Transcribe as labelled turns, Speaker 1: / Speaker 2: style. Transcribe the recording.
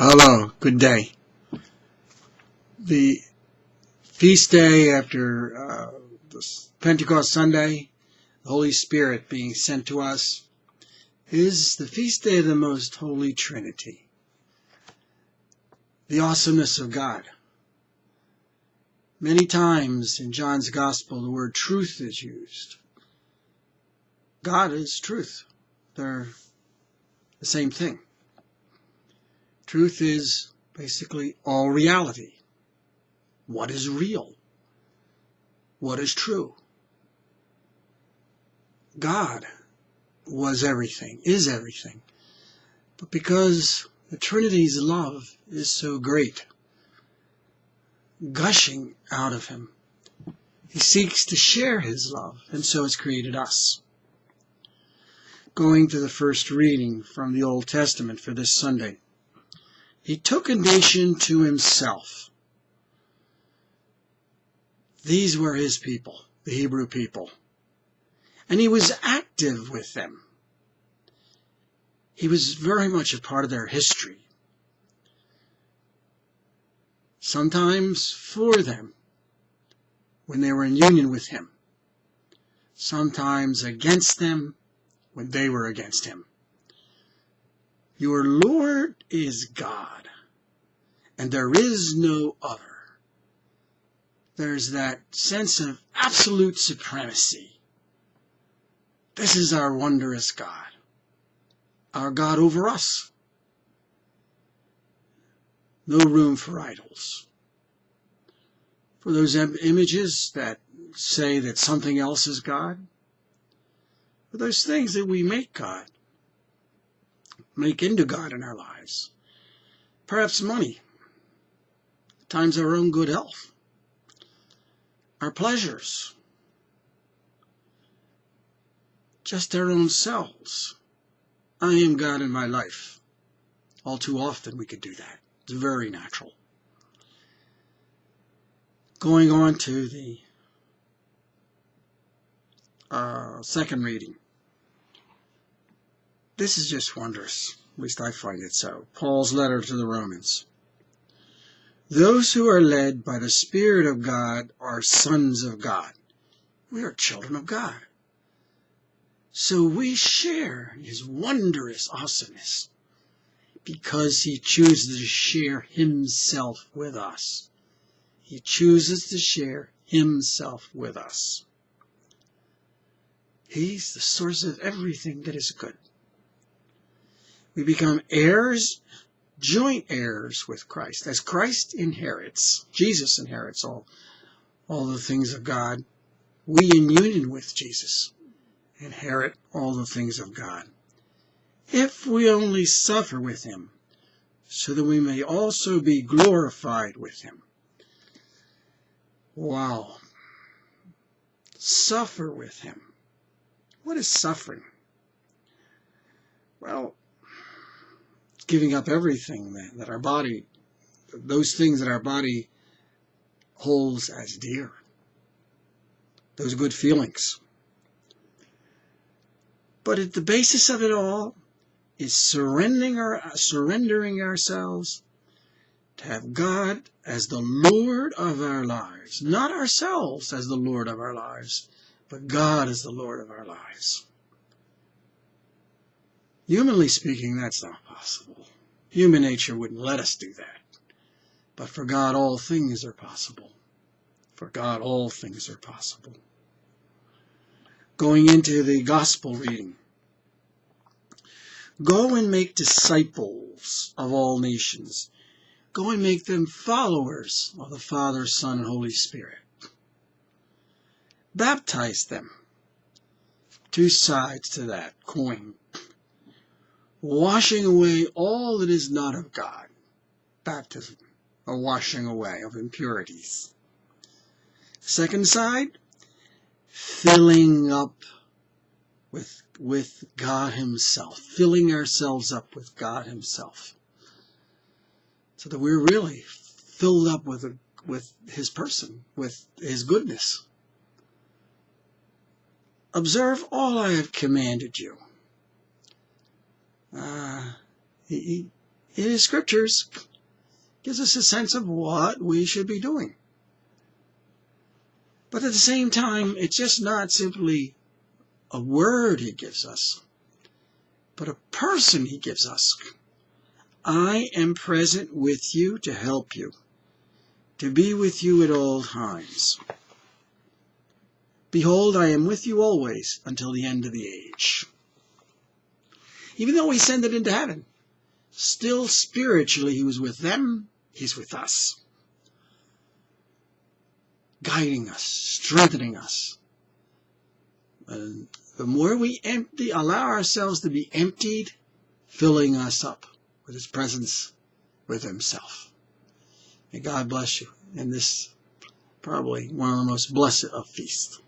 Speaker 1: Hello, good day. The feast day after this Pentecost Sunday, the Holy Spirit being sent to us, is the feast day of the Most Holy Trinity. The awesomeness of God. Many times in John's Gospel the word truth is used. God is truth. They're the same thing. Truth is basically all reality. What is real? What is true? God was everything, is everything. But because the Trinity's love is so great, gushing out of him, he seeks to share his love, and so has created us. Going to the first reading from the Old Testament for this Sunday. He took a nation to himself. These were his people, the Hebrew people. And he was active with them. He was very much a part of their history. Sometimes for them, when they were in union with him. Sometimes against them, when they were against him. Your Lord is God, and there is no other. There's that sense of absolute supremacy. This is our wondrous God, our God over us. No room for idols. For those images that say that something else is God, for those things that we make God, make into God in our lives. Perhaps money, at times our own good health, our pleasures, just our own selves. I am God in my life. All too often we could do that. It's very natural. Going on to the second reading. This is just wondrous. At least I find it so. Paul's letter to the Romans. Those who are led by the Spirit of God are sons of God. We are children of God. So we share his wondrous awesomeness because he chooses to share himself with us. He chooses to share himself with us. He's the source of everything that is good. We become heirs, joint heirs with Christ. As Christ inherits, Jesus inherits all the things of God, we in union with Jesus inherit all the things of God. If we only suffer with him, so that we may also be glorified with him. Wow. Suffer with him. What is suffering? Well, giving up everything that our body, those things that our body holds as dear. Those good feelings. But at the basis of it all is surrendering ourselves to have God as the Lord of our lives. Not ourselves as the Lord of our lives, but God as the Lord of our lives. Humanly speaking, that's not possible. Human nature wouldn't let us do that. But for God, all things are possible. For God, all things are possible. Going into the gospel reading. Go and make disciples of all nations. Go and make them followers of the Father, Son, and Holy Spirit. Baptize them. Two sides to that coin. Washing away all that is not of God. Baptism, a washing away of impurities. Second side, filling up with God himself. Filling ourselves up with God himself. So that we're really filled up with his person, with his goodness. Observe all I have commanded you. He in His Scriptures gives us a sense of what we should be doing. But at the same time, it's just not simply a word He gives us, but a person He gives us. I am present with you to help you, to be with you at all times. Behold, I am with you always until the end of the age. Even though He ascended into heaven, still spiritually He was with them, He's with us, guiding us, strengthening us. And the more we allow ourselves to be emptied, filling us up with His presence, with Himself. May God bless you in this probably one of the most blessed of feasts.